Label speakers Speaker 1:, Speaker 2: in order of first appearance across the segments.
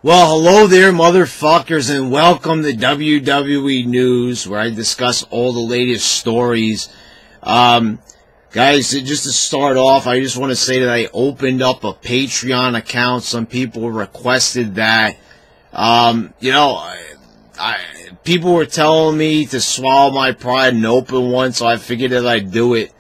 Speaker 1: Well, hello there, motherfuckers, and welcome to WWE News, where I discuss all the latest stories. Guys, just to start off, I just want to say that I opened up a Patreon account. Some people requested that. People were telling me to swallow my pride and open one, so I figured that I'd do it.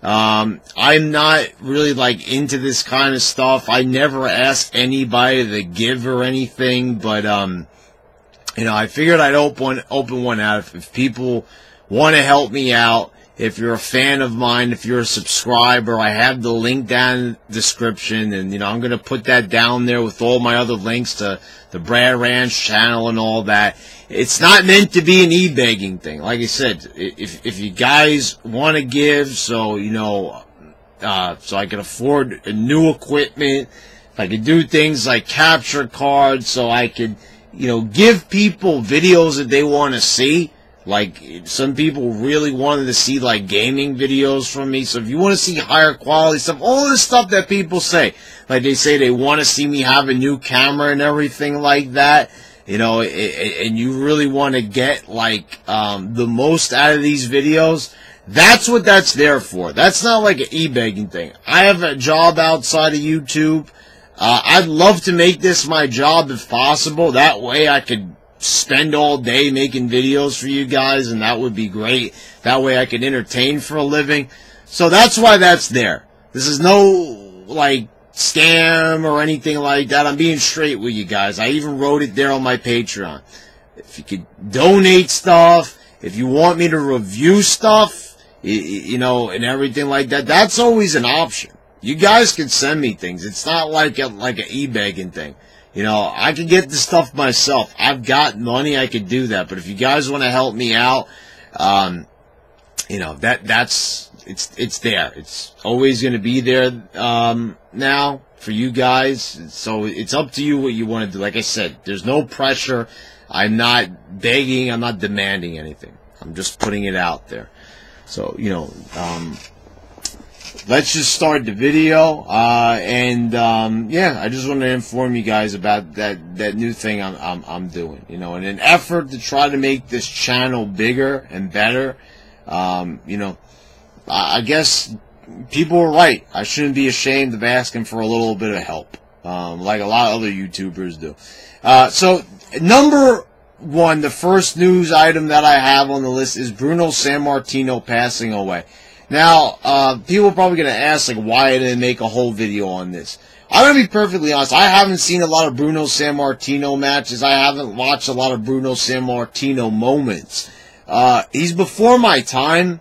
Speaker 1: I'm not really into this kind of stuff. I never ask anybody to give or anything, but I figured I'd open one out if people want to help me out. If you're a fan of mine, if you're a subscriber, I have the link down in the description, and I'm gonna put that down there with all my other links to the Brad Ranch channel and all that. It's not meant to be an e-begging thing. Like I said, if you guys want to give, so I can afford new equipment, I could do things like capture cards, so I could, give people videos that they want to see. Like, some people really wanted to see, gaming videos from me. So if you want to see higher quality stuff, all the stuff that people say, like they say they want to see me have a new camera and everything like that, and you really want to get, the most out of these videos, that's what that's there for. That's not like an e-begging thing. I have a job outside of YouTube. I'd love to make this my job if possible. That way I could spend all day making videos for you guys, and that would be great. That way I could entertain for a living. So that's why that's there. This is no, scam or anything like that. I'm being straight with you guys. I even wrote it there on my Patreon. If you could donate stuff, if you want me to review stuff, and everything like that, that's always an option. You guys can send me things. It's not like an e-begging thing. I can get the stuff myself. I've got money, I could do that. But if you guys want to help me out, it's there. It's always going to be there now for you guys. So it's up to you what you want to do. Like I said, there's no pressure. I'm not begging. I'm not demanding anything. I'm just putting it out there. So, let's just start the video, I just want to inform you guys about that new thing I'm doing, in an effort to try to make this channel bigger and better. I guess people were right. I shouldn't be ashamed of asking for a little bit of help, like a lot of other YouTubers do. So, number one, the first news item that I have on the list is BRUNO SAMMARTINO passing away. Now, people are probably going to ask, why I didn't make a whole video on this. I'm going to be perfectly honest. I haven't seen a lot of BRUNO SAMMARTINO matches. I haven't watched a lot of BRUNO SAMMARTINO moments. He's before my time.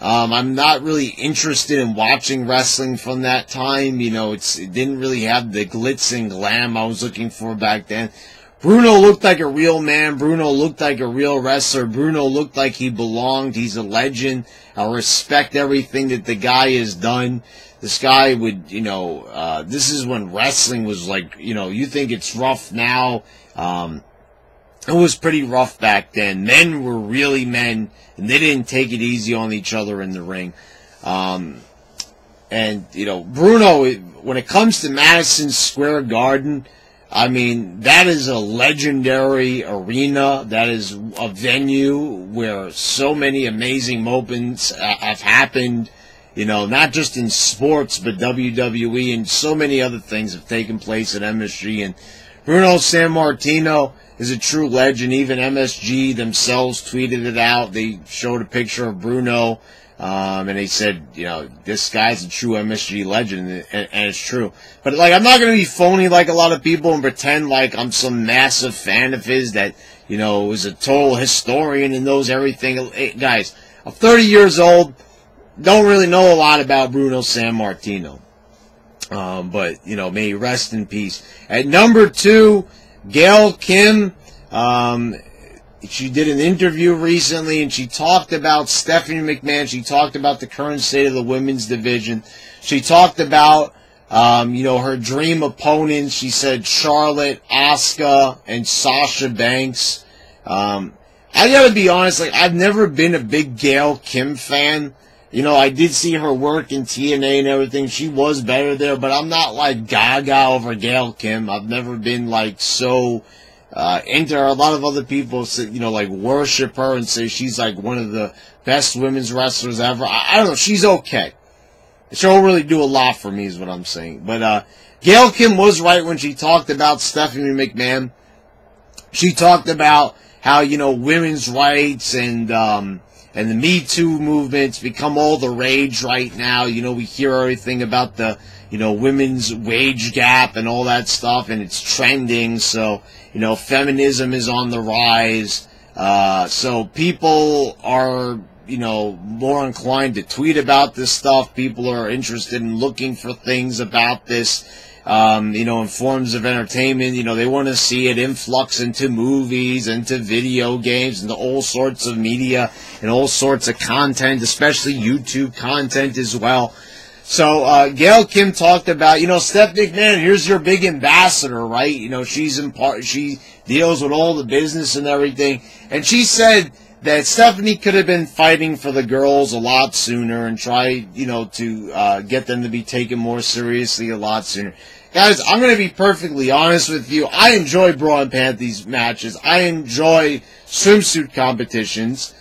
Speaker 1: I'm not really interested in watching wrestling from that time. It didn't really have the glitz and glam I was looking for back then. Bruno looked like a real man. Bruno looked like a real wrestler. Bruno looked like he belonged. He's a legend. I respect everything that the guy has done. This guy would, this is when wrestling was you think it's rough now. It was pretty rough back then. Men were really men, and they didn't take it easy on each other in the ring. Bruno, when it comes to Madison Square Garden, that is a legendary arena. That is a venue where so many amazing moments have happened, not just in sports, but WWE and so many other things have taken place at MSG. And BRUNO SAMMARTINO is a true legend. Even MSG themselves tweeted it out. They showed a picture of Bruno, and they said, this guy's a true MSG legend, and it's true. But, I'm not going to be phony like a lot of people and pretend like I'm some massive fan of his that, is a total historian and knows everything. Hey, guys, I'm 30 years old, don't really know a lot about BRUNO SAMMARTINO. But, may he rest in peace. At number 2, Gail Kim, she did an interview recently, and she talked about Stephanie McMahon. She talked about the current state of the women's division. She talked about, her dream opponents. She said Charlotte, Asuka, and Sasha Banks. I gotta be honest, I've never been a big Gail Kim fan. You know, I did see her work in TNA and everything. She was better there, but I'm not like gaga over Gail Kim. I've never been like so into her. A lot of other people, you know, like worship her and say she's like one of the best women's wrestlers ever. I don't know. She's okay. She don't really do a lot for me, is what I'm saying. But Gail Kim was right when she talked about Stephanie McMahon. She talked about how, you know, women's rights and the Me Too movement's become all the rage right now. You know, we hear everything about the, you know, women's wage gap and all that stuff, and it's trending. So, you know, feminism is on the rise. So people are, you know, more inclined to tweet about this stuff. People are interested in looking for things about this. You know, in forms of entertainment, you know, they want to see it influx into movies, into video games, into all sorts of media and all sorts of content, especially YouTube content as well. So, Gail Kim talked about, you know, Steph McMahon, here's your big ambassador, right? You know, she deals with all the business and everything. And she said that Stephanie could have been fighting for the girls a lot sooner and tried, you know, to get them to be taken more seriously a lot sooner. Guys, I'm going to be perfectly honest with you. I enjoy bra and panties matches. I enjoy swimsuit competitions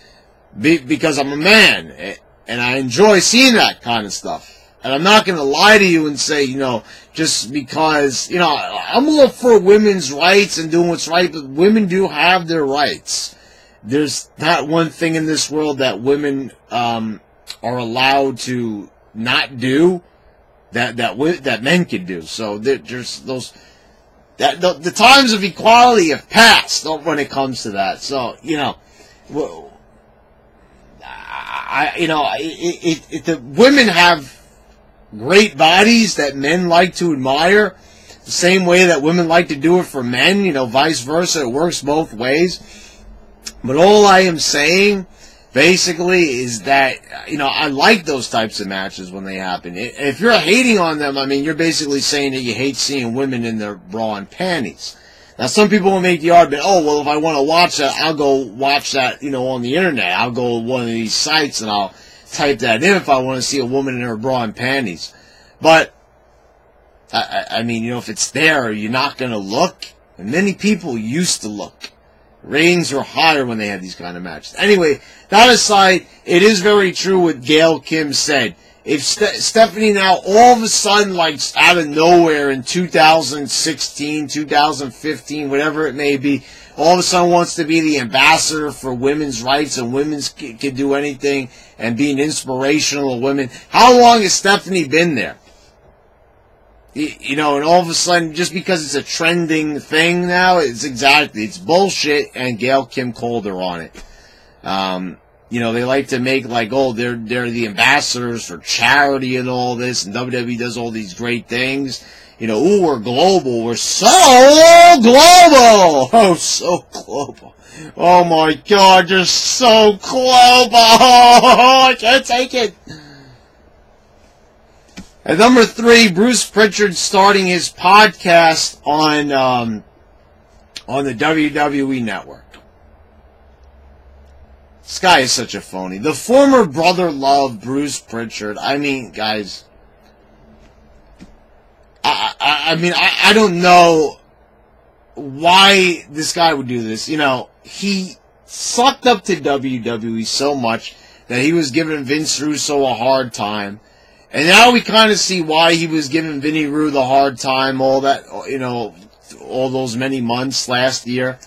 Speaker 1: because I'm a man, and I enjoy seeing that kind of stuff. And I'm not going to lie to you and say, you know, just because, you know, I'm all for women's rights and doing what's right, but women do have their rights. There's not one thing in this world that women are allowed to not do that men can do. So there's those the times of equality have passed when it comes to that. So, you know, the women have great bodies that men like to admire, the same way that women like to do it for men. You know, vice versa. It works both ways. But all I am saying, basically, is that, you know, I like those types of matches when they happen. If you're hating on them, I mean, you're basically saying that you hate seeing women in their bra and panties. Now, some people will make the argument, oh, well, if I want to watch that, I'll go watch that, you know, on the internet. I'll go to one of these sites and I'll type that in if I want to see a woman in her bra and panties. But, I mean, you know, if it's there, you're not going to look. And many people used to look. Ratings were higher when they had these kind of matches. Anyway, that aside, it is very true what Gail Kim said. If Stephanie now all of a sudden, like out of nowhere in 2016, 2015, whatever it may be, all of a sudden wants to be the ambassador for women's rights and women's can do anything and be an inspirational women, how long has Stephanie been there? You know, and all of a sudden, just because it's a trending thing now, it's bullshit, and Gail Kim called her on it. You know, they like to make like, oh, they're the ambassadors for charity and all this, and WWE does all these great things. You know, ooh, we're global. We're so global. Oh, so global. Oh my God, you're so global. I can't take it. At number 3, Bruce Pritchard starting his podcast on the WWE Network. This guy is such a phony. The former brother love, Bruce Pritchard. I mean, guys, I don't know why this guy would do this. You know, he sucked up to WWE so much that he was giving Vince Russo a hard time. And now we kind of see why he was giving Vinny Rue the hard time all that, you know, all those many months last year.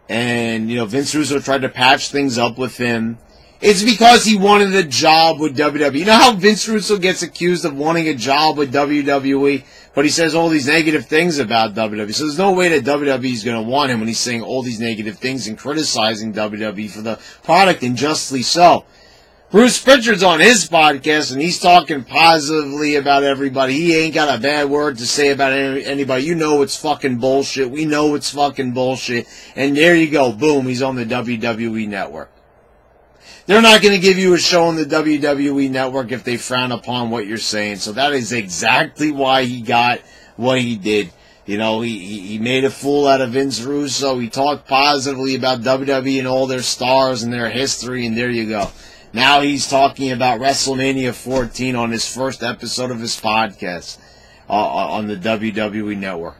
Speaker 1: And, you know, Vince Russo tried to patch things up with him. It's because he wanted a job with WWE. You know how Vince Russo gets accused of wanting a job with WWE, but he says all these negative things about WWE. So there's no way that WWE is going to want him when he's saying all these negative things and criticizing WWE for the product, and justly so. Bruce Pritchard's on his podcast, and he's talking positively about everybody. He ain't got a bad word to say about anybody. You know it's fucking bullshit. We know it's fucking bullshit. And there you go. Boom, he's on the WWE Network. They're not going to give you a show on the WWE Network if they frown upon what you're saying. So that is exactly why he got what he did. You know, he made a fool out of Vince Russo. He talked positively about WWE and all their stars and their history, and there you go. Now he's talking about WrestleMania 14 on his first episode of his podcast on the WWE Network.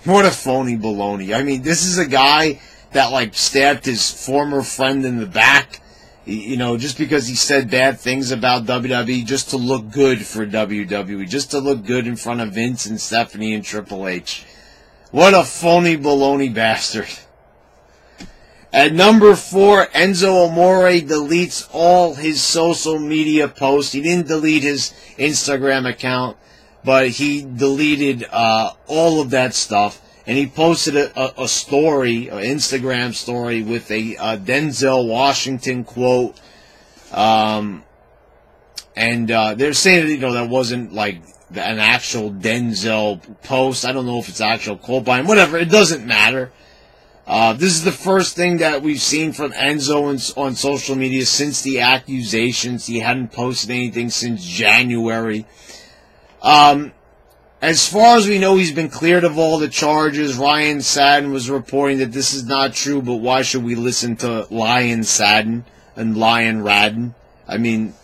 Speaker 1: What a phony baloney. I mean, this is a guy that, like, stabbed his former friend in the back, you know, just because he said bad things about WWE, just to look good for WWE, just to look good in front of Vince and Stephanie and Triple H. What a phony baloney bastard. At number 4, Enzo Amore deletes all his social media posts. He didn't delete his Instagram account, but he deleted all of that stuff. And he posted a story, an Instagram story, with a Denzel Washington quote. And they're saying that, you know, that wasn't like an actual Denzel post. I don't know if it's actual quote by him. Whatever, it doesn't matter. This is the first thing that we've seen from Enzo on social media since the accusations. He hadn't posted anything since January. As far as we know, he's been cleared of all the charges. Ryan Satin was reporting that this is not true, but why should we listen to Lion Satin and Lion Radden? I mean,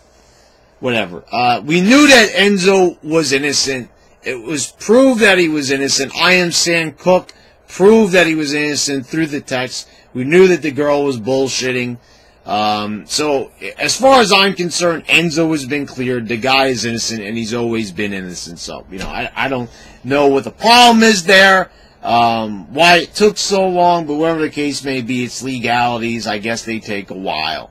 Speaker 1: whatever. We knew that Enzo was innocent. It was proved that he was innocent. I Am Sam Cook proved that he was innocent through the text. We knew that the girl was bullshitting. So, as far as I'm concerned, Enzo has been cleared. The guy is innocent, and he's always been innocent. So, you know, I don't know what the problem is there, why it took so long, but whatever the case may be, it's legalities. I guess they take a while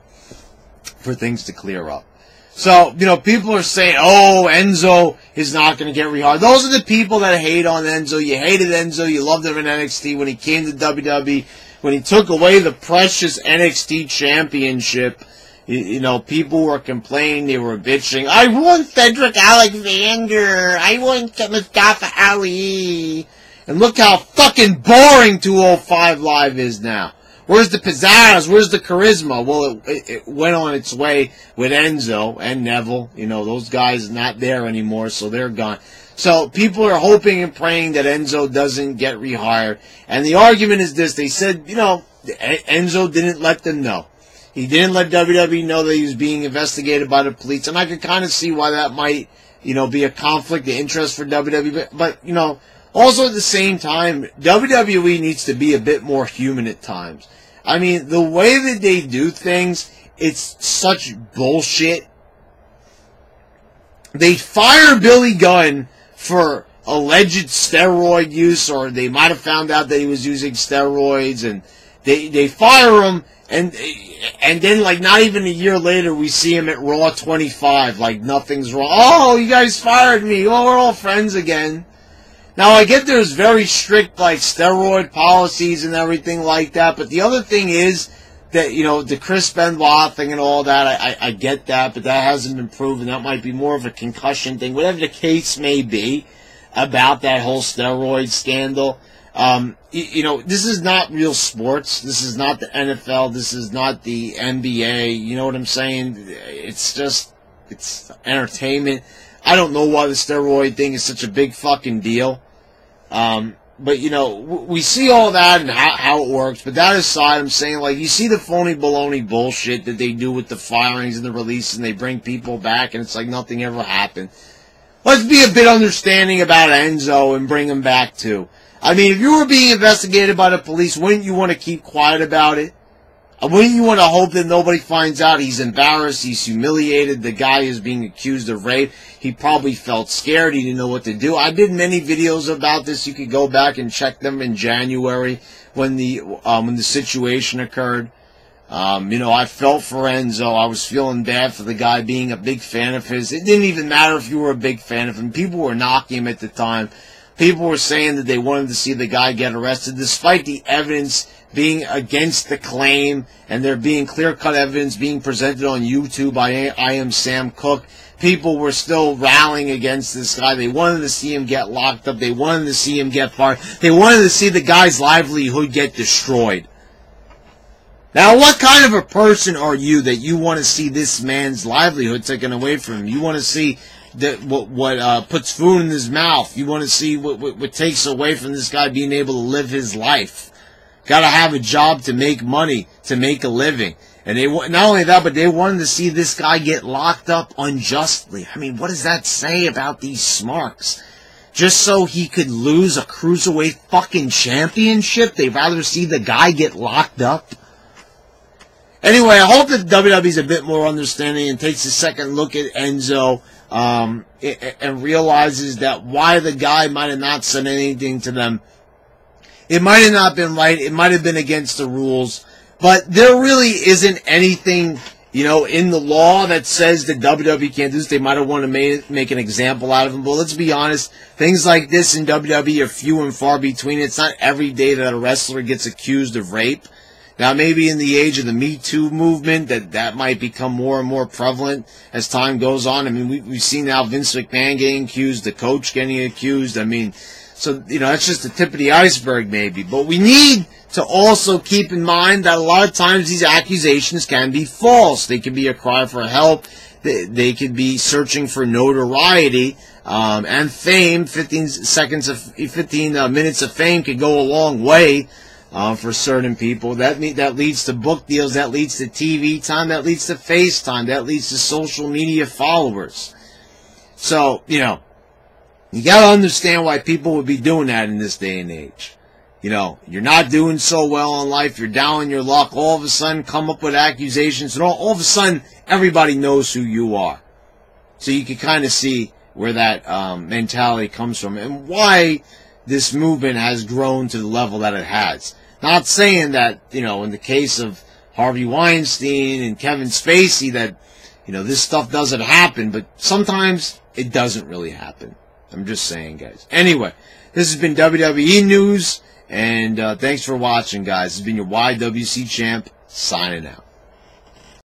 Speaker 1: for things to clear up. So, you know, people are saying, oh, Enzo is not going to get rehired. Those are the people that hate on Enzo. You hated Enzo. You loved him in NXT when he came to WWE. When he took away the precious NXT championship, you know, people were complaining, they were bitching. I want Cedric Alexander. I want Mustafa Ali. And look how fucking boring 205 Live is now. Where's the pizzazz? Where's the charisma? Well, it went on its way with Enzo and Neville. You know, those guys are not there anymore, so they're gone. So people are hoping and praying that Enzo doesn't get rehired. And the argument is this. They said, you know, Enzo didn't let them know. He didn't let WWE know that he was being investigated by the police. And I could kind of see why that might, you know, be a conflict of interest for WWE. But, you know, also at the same time, WWE needs to be a bit more human at times. I mean, the way that they do things, it's such bullshit. They fire Billy Gunn for alleged steroid use, or they might have found out that he was using steroids, and they fire him, and then, like, not even a year later, we see him at Raw 25, like nothing's wrong. Oh, you guys fired me. Oh, we're all friends again. Now, I get there's very strict, like, steroid policies and everything like that, but the other thing is that, you know, the Chris Benoit thing and all that, I get that, but that hasn't been proven. That might be more of a concussion thing, whatever the case may be about that whole steroid scandal. You know, this is not real sports. This is not the NFL. This is not the NBA. You know what I'm saying? It's just, it's entertainment. I don't know why the steroid thing is such a big fucking deal. But, you know, we see all that and how it works. But that aside, I'm saying, like, you see the phony baloney bullshit that they do with the firings and the releases, and they bring people back, and it's like nothing ever happened. Let's be a bit understanding about Enzo and bring him back, too. I mean, if you were being investigated by the police, wouldn't you want to keep quiet about it? Wouldn't you want to hope that nobody finds out? He's embarrassed. He's humiliated. The guy is being accused of rape. He probably felt scared. He didn't know what to do. I did many videos about this. You could go back and check them in January when the situation occurred. You know, I felt for Enzo. I was feeling bad for the guy, being a big fan of his. It didn't even matter if you were a big fan of him. People were knocking him at the time. People were saying that they wanted to see the guy get arrested, despite the evidence being against the claim, and there being clear-cut evidence being presented on YouTube by I Am Sam Cook. People were still rallying against this guy. They wanted to see him get locked up. They wanted to see him get fired. They wanted to see the guy's livelihood get destroyed. Now, what kind of a person are you that you want to see this man's livelihood taken away from him? You want to see what puts food in his mouth. You want to see what takes away from this guy being able to live his life. Got to have a job to make money, to make a living. And they not only that, but they wanted to see this guy get locked up unjustly. I mean, what does that say about these smarks? Just so he could lose a cruiserweight fucking championship? They'd rather see the guy get locked up? Anyway, I hope that WWE's a bit more understanding and takes a second look at Enzo and realizes that why the guy might have not said anything to them. It might have not been right. It might have been against the rules. But there really isn't anything, in the law that says that WWE can't do this. They might have wanted to make an example out of him. But let's be honest, things like this in WWE are few and far between. It's not every day that a wrestler gets accused of rape. Now, maybe in the age of the Me Too movement, that might become more and more prevalent as time goes on. I mean, we've seen now Vince McMahon getting accused, the coach getting accused. I mean, so, that's just the tip of the iceberg, maybe. But we need to also keep in mind that a lot of times these accusations can be false. They can be a cry for help. They could be searching for notoriety and fame. 15 minutes of fame could go a long way. For certain people, that leads to book deals, that leads to TV time, that leads to FaceTime, that leads to social media followers. So, you got to understand why people would be doing that in this day and age. You're not doing so well in life, you're down in your luck, all of a sudden come up with accusations, and all of a sudden everybody knows who you are. So you can kind of see where that mentality comes from and why this movement has grown to the level that it has. Not saying that, in the case of Harvey Weinstein and Kevin Spacey that, this stuff doesn't happen, but sometimes it doesn't really happen. I'm just saying, guys. Anyway, this has been WWE News, and thanks for watching, guys. This has been your YWC Champ, signing out.